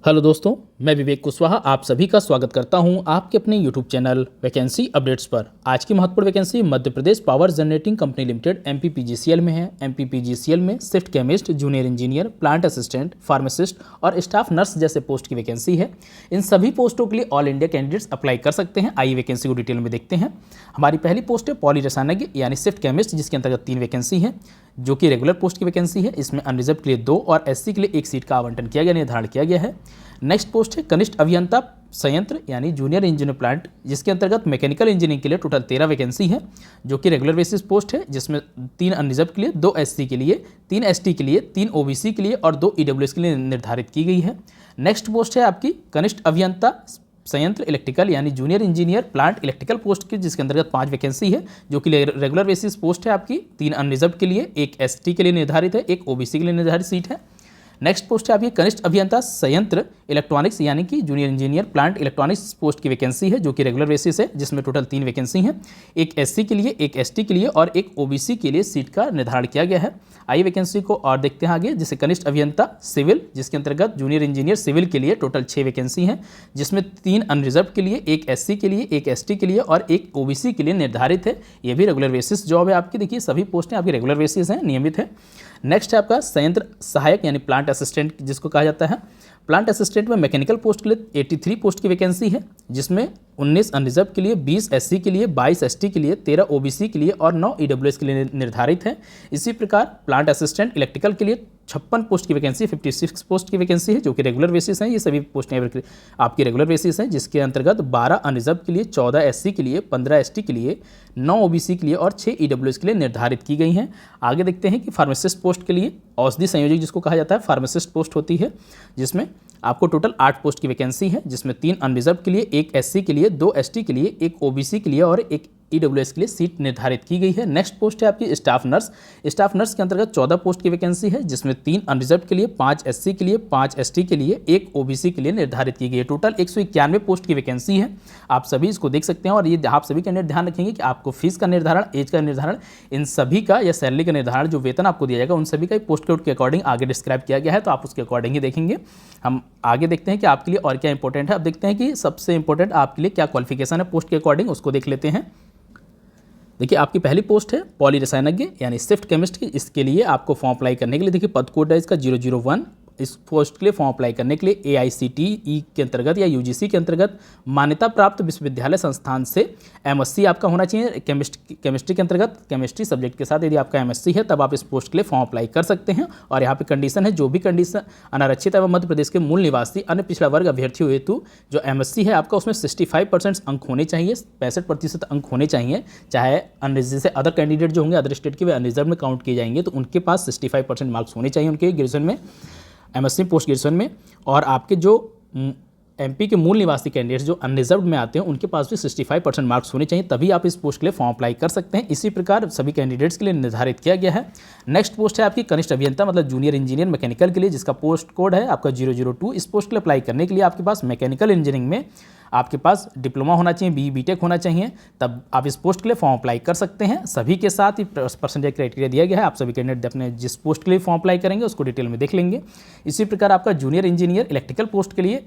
Hello दोस्तों, मैं विवेक कुशवाहा आप सभी का स्वागत करता हूं आपके अपने यूट्यूब चैनल वैकेंसी अपडेट्स पर। आज की महत्वपूर्ण vacancy Madhya Pradesh power generating company limited एमपीपीजीसीएल में है। एमपीपीजीसीएल में shift chemist, junior engineer, plant assistant, pharmacist और स्टाफ नर्स जैसे पोस्ट की वैकेंसी है। इन सभी पोस्टों के लिए ऑल इंडिया कैंडिडेट्स अप्लाई कर सकते हैं। आइए वैकेंसी को डिटेल में देखते हैं। हमारी पहली पोस्ट है पॉली रसायनज्ञ यानी शिफ्ट केमिस्ट, जिसके अंतर्गत 3 वैकेंसी है जो कि रेगुलर पोस्ट की वैकेंसी है। इसमें अनरिजर्व के लिए 2 और एससी के लिए 1 सीट का आवंटन किया गया, निर्धारण किया गया है। नेक्स्ट पोस्ट है कनिष्ठ अभियंता संयंत्र यानी जूनियर इंजीनियर प्लांट, जिसके अंतर्गत मैकेनिकल इंजीनियरिंग के लिए टोटल 13 वैकेंसी है जो कि रेगुलर बेसिस पोस्ट है, जिसमें 3 अनरिजर्व के लिए, 2 एससी के लिए, 3 एसटी के लिए, 3 ओबीसी के लिए और 2 ईडब्ल्यूएस के लिए निर्धारित की गई है। नेक्स्ट पोस्ट है आपकी कनिष्ठ अभियंता संयंत्र इलेक्ट्रिकल यानी junior engineer plant electrical post की, जिसके अंतर्गत 5 वैकेंसी है जो कि रेगुलर बेसिस पोस्ट है आपकी। 3 अनरिजर्व के लिए, 1 एसटी के लिए निर्धारित है, 1 ओबीसी के लिए निर्धारित सीट है। नेक्स्ट पोस्ट है आपकी कनिष्ठ अभियंता संयंत्र इलेक्ट्रॉनिक्स यानी कि junior engineer plant electronics post की वैकेंसी है जो कि रेगुलर बेसिस है, जिसमें टोटल 3 वैकेंसी हैं। 1 एससी के लिए, 1 एसटी के लिए और 1 ओबीसी के लिए सीट का निर्धारण किया गया है। आइए वैकेंसी को और देखते हैं आगे। जैसे कनिष्ठ अभियंता सिविल, जिसके अंतर्गत जूनियर इंजीनियर सिविल के लिए टोटल 6 वैकेंसी हैं, जिसमें 3 अनरिजर्व के लिए, 1 एससी के लिए, 1 एसटी के लिए और 1 ओबीसी के लिए निर्धारित है। ये भी रेगुलर बेसिस जॉब है आपकी। देखिए सभी पोस्टें आपकी रेगुलर बेसिस हैं, नियमित है। नेक्स्ट है आपका संयंत्र सहायक यानी प्लांट असिस्टेंट जिसको कहा जाता है। प्लांट असिस्टेंट में मैकेनिकल पोस्ट के लिए 83 पोस्ट की वैकेंसी है, जिसमें 19 अनरिजर्व के लिए, 20 एससी के लिए, 22 एसटी के लिए, 13 ओबीसी के लिए और 9 ईडब्ल्यूएस के लिए निर्धारित है। इसी प्रकार प्लांट असिस्टेंट इलेक्ट्रिकल के लिए 56 पोस्ट की वैकेंसी, 56 पोस्ट की वैकेंसी है जो कि रेगुलर बेसिस है। ये सभी पोस्टें आपकी रेगुलर बेसिस हैं, जिसके अंतर्गत 12 अनरिजर्व के लिए, 14 एससी के लिए, 15 एसटी के लिए, 9 ओबीसी के लिए और 6 ईडब्ल्यूएस के लिए निर्धारित की गई हैं। आगे देखते हैं कि फार्मासिस्ट पोस्ट के लिए औषधि संयोजक जिसको कहा जाता है फार्मासिस्ट पोस्ट होती है, जिसमें आपको टोटल 8 पोस्ट की वैकेंसी है, जिसमें 3 अनरिजर्व के लिए, 1 एससी के लिए, 2 एसटी के लिए, 1 ओबीसी के लिए और 1 ईडब्ल्यूएस के लिए सीट निर्धारित की गई है। नेक्स्ट पोस्ट है आपकी स्टाफ नर्स। स्टाफ नर्स के अंतर्गत 14 पोस्ट की वैकेंसी है, जिसमें 3 अनरिजर्व के लिए, 5 एससी के लिए, 5 एसटी के लिए, 1 ओबीसी के लिए निर्धारित की गई है। टोटल 191 पोस्ट की वैकेंसी है। आप सभी इसको देख सकते हैं और ये आप सभी कैंडिडेट ध्यान रखेंगे कि आपको फीस का निर्धारण, एज का निर्धारण, इन सभी का या सैलरी का निर्धारण, जो वेतन आपको दिया जाएगा उन सभी का पोस्ट कोड के अकॉर्डिंग आगे डिस्क्राइब किया गया है, तो आप उसके अकॉर्डिंग ही देखेंगे। हम आगे देखते हैं कि आपके लिए और क्या इंपॉर्टेंट है। अब देखते हैं कि सबसे इंपॉर्टेंट आपके लिए क्या क्वालिफिकेशन है पोस्ट के अकॉर्डिंग, उसको देख लेते हैं। देखिए आपकी पहली पोस्ट है पॉली रसायनज्ञ यानी शिफ्ट केमिस्ट की। इसके लिए आपको फॉर्म अप्लाई करने के लिए देखिए पद कोड है इसका 001। इस पोस्ट के लिए फॉर्म अप्लाई करने के लिए AICTE के अंतर्गत या UGC के अंतर्गत मान्यता प्राप्त विश्वविद्यालय संस्थान से MSc आपका होना चाहिए। केमिस्ट्री के अंतर्गत केमिस्ट्री सब्जेक्ट के साथ यदि आपका MSc है तब आप इस पोस्ट के लिए फॉर्म अप्लाई कर सकते हैं। और यहाँ पे कंडीशन है, जो भी कंडीशन अनारक्षित एवं मध्य प्रदेश के मूल निवासी अन्य पिछड़ा वर्ग अभ्यर्थियों हेतु जो MSc है आपका उसमें 65% अंक होने चाहिए, 65% अंक होने चाहिए। चाहे जैसे अदर कैंडिडेट जो होंगे अदर स्टेट के वे अनरिजर्व में काउंट किए जाएंगे, तो उनके पास 65% मार्क्स होने चाहिए उनके ग्रेजुएशन में, MSc पोस्ट ग्रेजुएशन में। और आपके जो MP के मूल निवासी कैंडिडेट्स जो अनरिजर्व में आते हैं उनके पास भी 65% मार्क्स होने चाहिए, तभी आप इस पोस्ट के लिए फॉर्म अप्लाई कर सकते हैं। इसी प्रकार सभी कैंडिडेट्स के लिए निर्धारित किया गया है। नेक्स्ट पोस्ट है आपकी कनिष्ठ अभियंता मतलब जूनियर इंजीनियर मैकेनिकल के लिए, जिसका पोस्ट कोड है आपका 002। इस पोस्ट के लिए अप्लाई करने के लिए आपके पास मैकेनिकल इंजीनियरिंग में आपके पास डिप्लोमा होना चाहिए, BE BTech होना चाहिए, तब आप इस पोस्ट के लिए फॉर्म अप्लाई कर सकते हैं। सभी के साथ ही परसेंटेज क्राइटेरिया दिया गया है। आप सभी कैंडिडेट अपने जिस पोस्ट के लिए फॉर्म अप्लाई करेंगे उसको डिटेल में देख लेंगे। इसी प्रकार आपका जूनियर इंजीनियर इलेक्ट्रिकल पोस्ट के लिए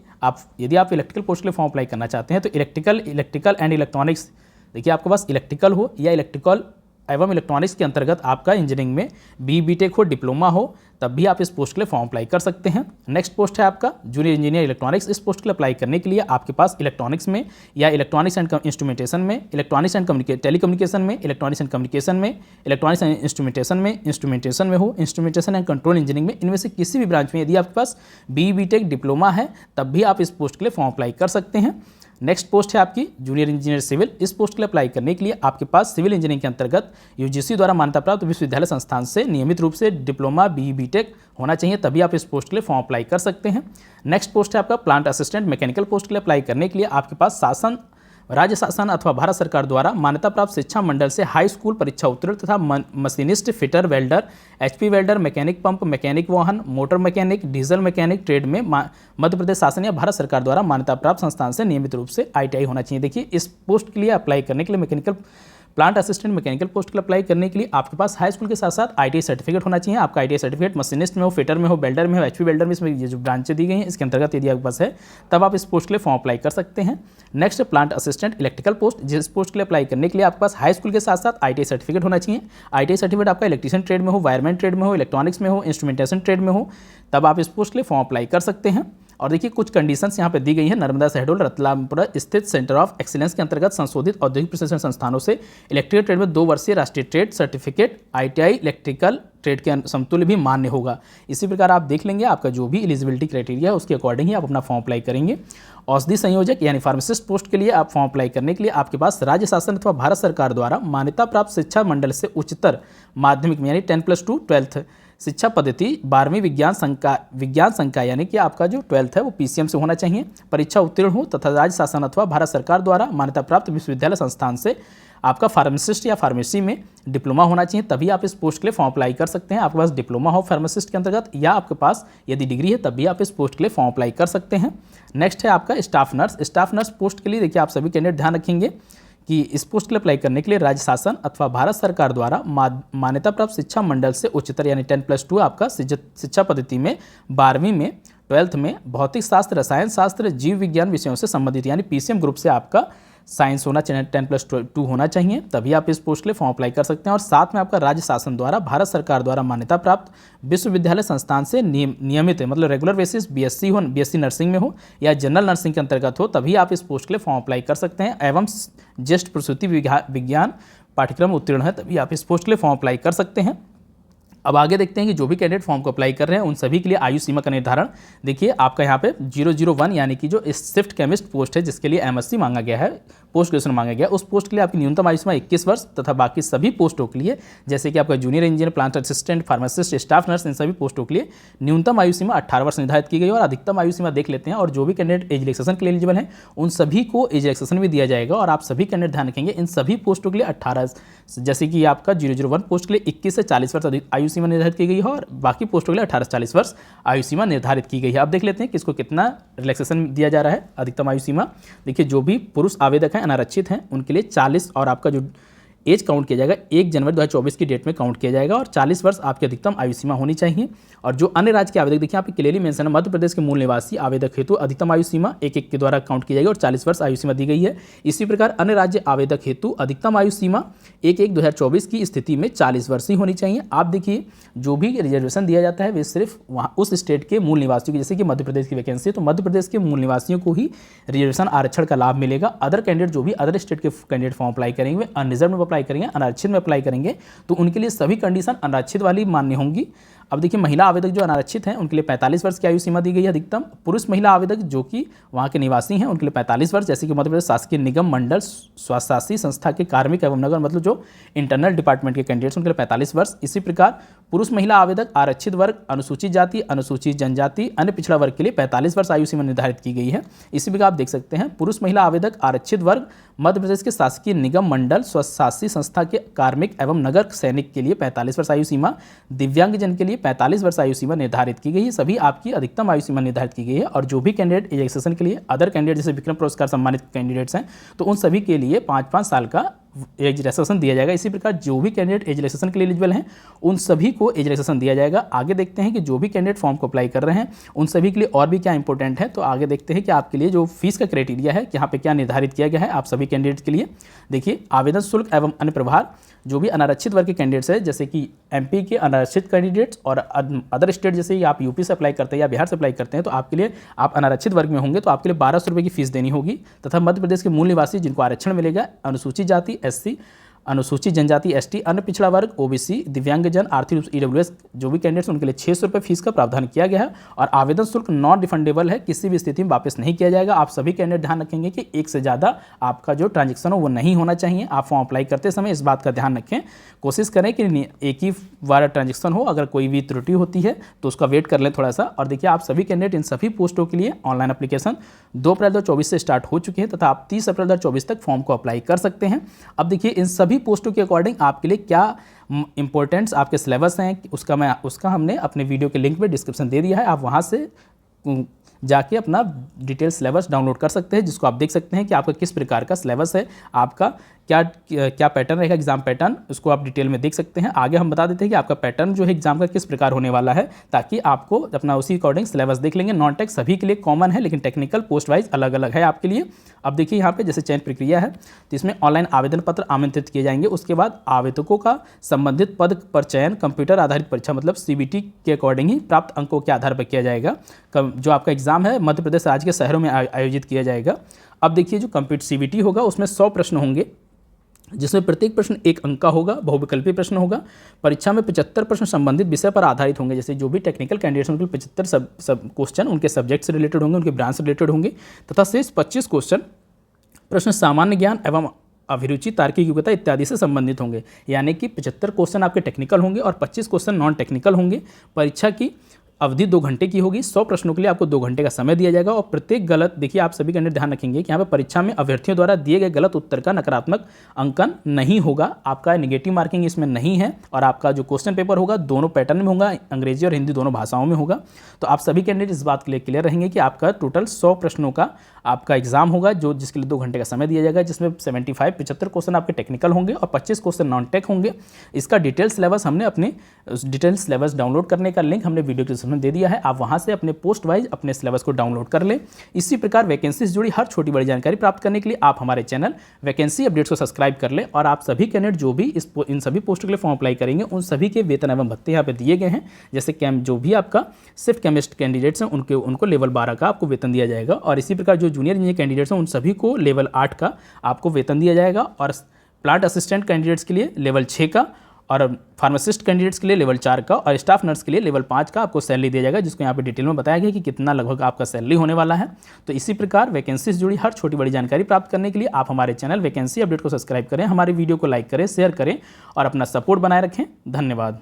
यदि आप इलेक्ट्रिकल पोस्ट के लिए फॉर्म अप्लाई करना चाहते हैं तो इलेक्ट्रिकल एंड इलेक्ट्रॉनिक्स, देखिए आपके पास इलेक्ट्रिकल हो या इलेक्ट्रिकल एवं इलेक्ट्रॉनिक्स के अंतर्गत आपका इंजीनियरिंग में BE BTech हो, डिप्लोमा हो, तब भी आप इस पोस्ट के लिए फॉर्म अप्लाई कर सकते हैं। नेक्स्ट पोस्ट है आपका जूनियर इंजीनियर इलेक्ट्रॉनिक्स। इस पोस्ट के लिए अप्लाई करने के लिए आपके पास इलेक्ट्रॉनिक्स में या इलेक्ट्रॉनिक्स एंड इंस्ट्रूमेंटेशन में, इलेक्ट्रॉनिक्स एंड टेलीकम्युनिकेशन में, इलेक्ट्रॉनिक्स एंड कम्युनिकेशन में, इलेक्ट्रॉनिक्स एंड इंस्ट्रूमेंटेशन में हो, इंस्ट्रूमेंटेशन एंड कंट्रोल इंजीनियरिंग में, इनमें से किसी भी ब्रांच में यदि आपके पास BE BTech डिप्लोमा है तब भी आप इस पोस्ट के लिए फॉर्म अप्लाई कर सकते हैं। नेक्स्ट पोस्ट है आपकी जूनियर इंजीनियर सिविल। इस पोस्ट के लिए अप्लाई करने के लिए आपके पास सिविल इंजीनियरिंग के अंतर्गत UGC द्वारा मान्यता प्राप्त विश्वविद्यालय संस्थान से नियमित रूप से डिप्लोमा BE BTech होना चाहिए, तभी आप इस पोस्ट के लिए फॉर्म अप्लाई कर सकते हैं। नेक्स्ट पोस्ट है आपका प्लांट असिस्टेंट मैकेनिकल पोस्ट के लिए अप्लाई करने के लिए आपके पास राज्य शासन अथवा भारत सरकार द्वारा मान्यता प्राप्त शिक्षा मंडल से हाई स्कूल परीक्षा उत्तीर्ण तथा machinist, fitter, welder, HP welder, mechanic pump, mechanic वाहन, motor mechanic, diesel mechanic trade में मध्य प्रदेश शासन या भारत सरकार द्वारा मान्यता प्राप्त संस्थान से नियमित रूप से ITI होना चाहिए। देखिए इस पोस्ट के लिए अप्लाई करने के लिए mechanical plant assistant mechanical post के लिए अप्लाई करने के लिए आपके पास हाई स्कूल के साथ साथ ITI सर्टिफिकेट होना चाहिए। आपका ITI सर्टिफिकेट मशीनिस्ट में हो, फिटर में हो, बेल्डर में हो, HP वेल्डर में, इसमें ये जो ब्रांचें दी गई हैं इसके अंतर्गत यदि आपके पास है तब आप इस पोस्ट के लिए फॉर्म अप्लाई कर सकते हैं। Next plant assistant electrical post, जिस पोस्ट के लिए अप्लाई करने के लिए आपके पास हाई स्कूल के साथ साथ ITI सर्टिफिकेट होना चाहिए। ITI सर्टिफिकेट आपका इलेक्ट्रीशियन ट्रेड में हो, वायरमैन ट्रेड में हो, इलेक्ट्रॉनिक्स में हो, इंस्ट्रूमेंटेशन ट्रेड में हो, तब आप इस पोस्ट के लिए फॉर्म अप्लाई कर सकते हैं। और देखिए कुछ कंडीशंस यहाँ पे दी गई है। नर्मदा शहडोल रतलामपुरा स्थित सेंटर ऑफ एक्सीलेंस के अंतर्गत संशोधित औद्योगिक प्रशिक्षण संस्थानों से इलेक्ट्रिकल ट्रेड में 2 वर्षीय राष्ट्रीय trade certificate ITI electrical trade के समतुल्य भी मान्य होगा। इसी प्रकार आप देख लेंगे आपका जो भी एलिजिबिलिटी क्राइटेरिया है उसके अकॉर्डिंग ही आप अपना फॉर्म अप्लाई करेंगे। औषधि संयोजक यानी फार्मासिस्ट पोस्ट के लिए आप फॉर्म अप्लाई करने के लिए आपके पास राज्य शासन अथवा भारत सरकार द्वारा मान्यता प्राप्त शिक्षा मंडल से उच्चतर माध्यमिक में यानी 10+2 12th शिक्षा पद्धति 12वीं विज्ञान संकाय यानी कि आपका जो 12th है वो PCM से होना चाहिए, परीक्षा उत्तीर्ण हो तथा राज्य शासन अथवा भारत सरकार द्वारा मान्यता प्राप्त विश्वविद्यालय संस्थान से आपका फार्मासिस्ट या फार्मेसी में डिप्लोमा होना चाहिए, तभी आप इस पोस्ट के लिए फॉर्म अप्लाई कर सकते हैं। आपके पास डिप्लोमा हो फार्मासिस्ट के अंतर्गत या आपके पास यदि डिग्री है तब भी आप इस पोस्ट के लिए फॉर्म अप्लाई कर सकते हैं। नेक्स्ट है आपका स्टाफ नर्स पोस्ट के लिए देखिए आप सभी कैंडिडेट ध्यान रखेंगे कि इस पोस्ट के लिए अप्लाई करने के लिए राज्य शासन अथवा भारत सरकार द्वारा मान्यता प्राप्त शिक्षा मंडल से उच्चतर यानी 10+2 आपका शिक्षा पद्धति में 12वीं में 12th में भौतिक शास्त्र, रसायन शास्त्र, जीव विज्ञान विषयों से संबंधित यानी PCM ग्रुप से आपका साइंस होना चाहिए, 10+2 होना चाहिए, तभी आप इस पोस्ट के लिए फॉर्म अप्लाई कर सकते हैं। और साथ में आपका राज्य शासन द्वारा भारत सरकार द्वारा मान्यता प्राप्त विश्वविद्यालय संस्थान से नियमित है, मतलब रेगुलर बेसिस BSc नर्सिंग में हो या जनरल नर्सिंग के अंतर्गत हो, तभी आप इस पोस्ट के लिए फॉर्म अप्लाई कर सकते हैं। एवं ज्येष्ठ प्रसूति विज्ञान पाठ्यक्रम उत्तीर्ण है तभी आप इस पोस्ट के लिए फॉर्म अप्लाई कर सकते हैं। अब आगे देखते हैं कि जो भी कैंडिडेट फॉर्म को अप्लाई कर रहे हैं उन सभी के लिए आयु सीमा का निर्धारण देखिए आपका यहाँ पे 001 यानी कि जो शिफ्ट केमिस्ट पोस्ट है जिसके लिए MSc मांगा गया है, पोस्ट ग्रेजुएशन मांगा गया, उस पोस्ट के लिए आपकी न्यूनतम आयु सीमा 21 वर्ष तथा बाकी सभी पोस्टों के लिए जैसे कि आपका junior engineer, plant assistant, pharmacist, staff nurse, इन सभी पोस्टों के लिए न्यूनतम आयु सीमा 18 वर्ष निर्धारित की गई और अधिकतम आयु सीमा देख लेते हैं। और जो भी कैंडिडेट एज रिलैक्सेशन के लिए एलिजिबल हैं उन सभी को एज रिलैक्सेशन भी दिया जाएगा। और आप सभी कैंडिडेट ध्यान रखेंगे इन सभी पोस्टों के लिए 18 जैसे कि आपका 001 पोस्ट के लिए 21 से 40 वर्ष आयु सीमा निर्धारित की गई है और बाकी पोस्टों के लिए 18 से 40 वर्ष आयु सीमा निर्धारित की गई है। आप देख लेते हैं कि इसको कितना रिलैक्सेशन दिया जा रहा है अधिकतम आयु सीमा। देखिए जो भी पुरुष आवेदक हैं अनारक्षित हैं उनके लिए 40 और आपका जो एज काउंट किया जाएगा 1 जनवरी 2024 की डेट में काउंट किया जाएगा और 40 वर्ष आपकी अधिकतम आयु सीमा होनी चाहिए। और जो अन्य राज्य के आवेदक देखिए यहाँ पे क्लियरली मेंशन है, मध्य प्रदेश के मूल निवासी आवेदक हेतु अधिकतम आयु सीमा 1-1 के द्वारा काउंट की जाएगी और 40 वर्ष आयु सीमा दी गई है। इसी प्रकार अन्य राज्य आवेदक हेतु अधिकतम आयु सीमा 1-1-2024 की स्थिति में 40 वर्ष ही होनी चाहिए। आप देखिए जो भी रिजर्वेशन दिया जाता है वे सिर्फ वहाँ उस स्टेट के मूल निवासियों की, जैसे कि मध्य प्रदेश की वैकेंसी है तो मध्य प्रदेश के मूल निवासियों को ही रिजर्वेशन आरक्षण का लाभ मिलेगा। अदर कैंडिडेट जो भी अदर स्टेट के कैंडिडेट फॉर्म अप्लाई करेंगे वे अनरिजर्व में अप्लाई करेंगे, अनारक्षित में अप्लाई करेंगे तो उनके लिए सभी कंडीशन अनारक्षित वाली मान्य होंगी। अब देखिए महिला आवेदक जो अनारक्षित हैं उनके लिए 45 वर्ष की आयु सीमा दी गई है अधिकतम। पुरुष महिला आवेदक जो कि वहाँ के निवासी हैं उनके लिए 45 वर्ष, जैसे कि मध्य प्रदेश शासकीय निगम मंडल स्वशासी संस्था के कार्मिक एवं नगर मतलब जो इंटरनल डिपार्टमेंट के कैंडिडेट्स उनके लिए 45 वर्ष। इसी प्रकार पुरुष महिला आवेदक आरक्षित वर्ग, अनुसूचित जाति, अनुसूचित जनजाति, अन्य पिछड़ा वर्ग के लिए 45 वर्ष आयु सीमा निर्धारित की गई है। इसी प्रकार आप देख सकते हैं पुरुष महिला आवेदक आरक्षित वर्ग मध्य प्रदेश के शासकीय निगम मंडल स्वशासी संस्था के कार्मिक एवं नगर सैनिक के लिए 45 वर्ष आयु सीमा, दिव्यांगजन के लिए 45 वर्ष आयु सीमा निर्धारित की गई है। सभी आपकी अधिकतम आयु सीमा निर्धारित की गई है। और जो भी कैंडिडेट एज रिलैक्सेशन के लिए अदर कैंडिडेट जैसे विक्रम पुरस्कार सम्मानित कैंडिडेट्स हैं तो उन सभी के लिए 5-5 साल का एज रिलैक्सेशन दिया जाएगा। इसी प्रकार जो भी कैंडिडेट एज रिलैक्सेशन के लिए एलिजिबल हैं उन सभी को एज रिलैक्सेशन दिया जाएगा। आगे देखते हैं कि जो भी कैंडिडेट फॉर्म को अप्लाई कर रहे हैं उन सभी के लिए और भी क्या इंपॉर्टेंट है। तो आगे देखते हैं कि आपके लिए जो फीस का क्राइटेरिया है यहाँ पे क्या निर्धारित किया गया है आप सभी कैंडिडेट के लिए। देखिए आवेदन शुल्क एवं अन्य प्रभार जो भी अनारक्षित वर्ग के कैंडिडेट्स हैं जैसे कि MP के अनारक्षित कैंडिडेट्स और अदर स्टेट जैसे ही आप UP से अप्लाई करते हैं या बिहार से अप्लाई करते हैं तो आपके लिए आप अनारक्षित वर्ग में होंगे तो आपके लिए 1200 रुपये की फीस देनी होगी। तथा मध्य प्रदेश के मूल निवासी जिनको आरक्षण मिलेगा, अनुसूचित जाति SC, अनुसूचित जनजाति ST, अन्य पिछड़ा वर्ग OBC, दिव्यांगजन, आर्थिक EWS जो भी कैंडिडेट्स उनके लिए 600 रुपये फीस का प्रावधान किया गया है। और आवेदन शुल्क नॉन रिफंडेबल है, किसी भी स्थिति में वापस नहीं किया जाएगा। आप सभी कैंडिडेट ध्यान रखेंगे कि एक से ज़्यादा आपका जो ट्रांजेक्शन हो वो नहीं होना चाहिए। आप फॉर्म अप्लाई करते समय इस बात का ध्यान रखें, कोशिश करें कि एक ही बार ट्रांजेक्शन हो, अगर कोई भी त्रुटि होती है तो उसका वेट कर लें थोड़ा सा। और देखिए आप सभी कैंडिडेट इन सभी पोस्टों के लिए ऑनलाइन एप्लीकेशन 2 अप्रैल 2024 से स्टार्ट हो चुके हैं तथा आप 30 अप्रैल 2024 तक फॉर्म को अप्लाई कर सकते हैं। अब देखिए इन सभी पोस्टों के अकॉर्डिंग आपके लिए क्या इंपॉर्टेंट्स आपके सिलेबस हैं उसका हमने अपने वीडियो के लिंक में डिस्क्रिप्शन दे दिया है। आप वहाँ से जाके अपना डिटेल सिलेबस डाउनलोड कर सकते हैं जिसको आप देख सकते हैं कि आपका किस प्रकार का सिलेबस है। आपका क्या क्या पैटर्न रहेगा एग्जाम पैटर्न, उसको आप डिटेल में देख सकते हैं। आगे हम बता देते हैं कि आपका पैटर्न जो है एग्जाम का किस प्रकार होने वाला है, ताकि आपको अपना उसी अकॉर्डिंग सिलेबस देख लेंगे। नॉन टेक सभी के लिए कॉमन है, लेकिन टेक्निकल पोस्ट वाइज अलग अलग है आपके लिए। अब देखिए यहाँ पे जैसे चयन प्रक्रिया है, तो इसमें ऑनलाइन आवेदन पत्र आमंत्रित किए जाएंगे। उसके बाद आवेदकों का संबंधित पद पर चयन कंप्यूटर आधारित परीक्षा मतलब CBT के अकॉर्डिंग ही प्राप्त अंकों के आधार पर किया जाएगा। जो आपका एग्जाम है मध्य प्रदेश राज्य के शहरों में आयोजित किया जाएगा। अब देखिए जो CBT होगा उसमें 100 प्रश्न होंगे, जिसमें प्रत्येक प्रश्न 1 अंक का होगा, बहुविकल्पीय प्रश्न होगा। परीक्षा में 75 प्रश्न संबंधित विषय पर आधारित होंगे, जैसे जो भी टेक्निकल कैंडिडेट्स होंगे 75 सब क्वेश्चन उनके सब्जेक्ट से रिलेटेड होंगे, उनके ब्रांच से रिलेटेड होंगे, तथा शेष 25 क्वेश्चन प्रश्न सामान्य ज्ञान एवं अभिरुचि, तार्किक योग्यता इत्यादि से संबंधित होंगे। यानी कि 75 क्वेश्चन आपके टेक्निकल होंगे और 25 क्वेश्चन नॉन टेक्निकल होंगे। परीक्षा की अवधि 2 घंटे की होगी। 100 प्रश्नों के लिए आपको 2 घंटे का समय दिया जाएगा और प्रत्येक गलत, देखिए आप सभी कैंडिडेट ध्यान रखेंगे कि यहाँ पे परीक्षा में अभ्यर्थियों द्वारा दिए गए गलत उत्तर का नकारात्मक अंकन नहीं होगा, आपका नेगेटिव मार्किंग इसमें नहीं है। और आपका जो क्वेश्चन पेपर होगा दोनों पैटर्न में होगा, अंग्रेजी और हिंदी दोनों भाषाओं में होगा। तो आप सभी कैंडिडेट इस बात के लिए क्लियर रहेंगे कि आपका टोटल 100 प्रश्नों का आपका एग्जाम होगा, जो जिसके लिए 2 घंटे का समय दिया जाएगा, जिसमें 75 क्वेश्चन आपके टेक्निकल होंगे और 25 क्वेश्चन नॉन टेक होंगे। इसका डिटेल सिलेबस हमने अपने डिटेल सिलेबस डाउनलोड करने का लिंक हमने वीडियो डिस्क्रिप्शन में दे दिया है, आप वहां से अपने पोस्ट वाइज अपने सिलेबस को डाउनलोड कर ले। इसी प्रकार वैकेंसी से जुड़ी हर छोटी बड़ी जानकारी प्राप्त करने के लिए आप हमारे चैनल वैकेंसी अपडेट्स को सब्सक्राइब कर ले। और आप सभी कैंडिडेट जो भी इन सभी पोस्टों के लिए फॉर्म अप्लाई करेंगे उन सभी के वेतन एवं भत्ते यहाँ पे दिए गए हैं। जैसे जो भी आपका सिर्फ केमिस्ट कैंडिडेट्स हैं उनको लेवल 12 का आपको वेतन दिया जाएगा, और इसी प्रकार जो जूनियर इंजीनियर कैंडिडेट्स हैं उन सभी को लेवल 8 का आपको वेतन दिया जाएगा, और प्लांट असिस्टेंट कैंडिडेट्स के लिए लेवल 6 का, और फार्मासिस्ट कैंडिडेट्स के लिए लेवल 4 का, और स्टाफ नर्स के लिए लेवल 5 का आपको सैलरी दिया जाएगा, जिसको यहाँ पे डिटेल में बताया गया कि कितना लगभग आपका सैलरी होने वाला है। तो इसी प्रकार वैकेंसी से जुड़ी हर छोटी बड़ी जानकारी प्राप्त करने के लिए आप हमारे चैनल वैकेंसी अपडेट को सब्सक्राइब करें, हमारे वीडियो को लाइक करें, शेयर करें और अपना सपोर्ट बनाए रखें। धन्यवाद।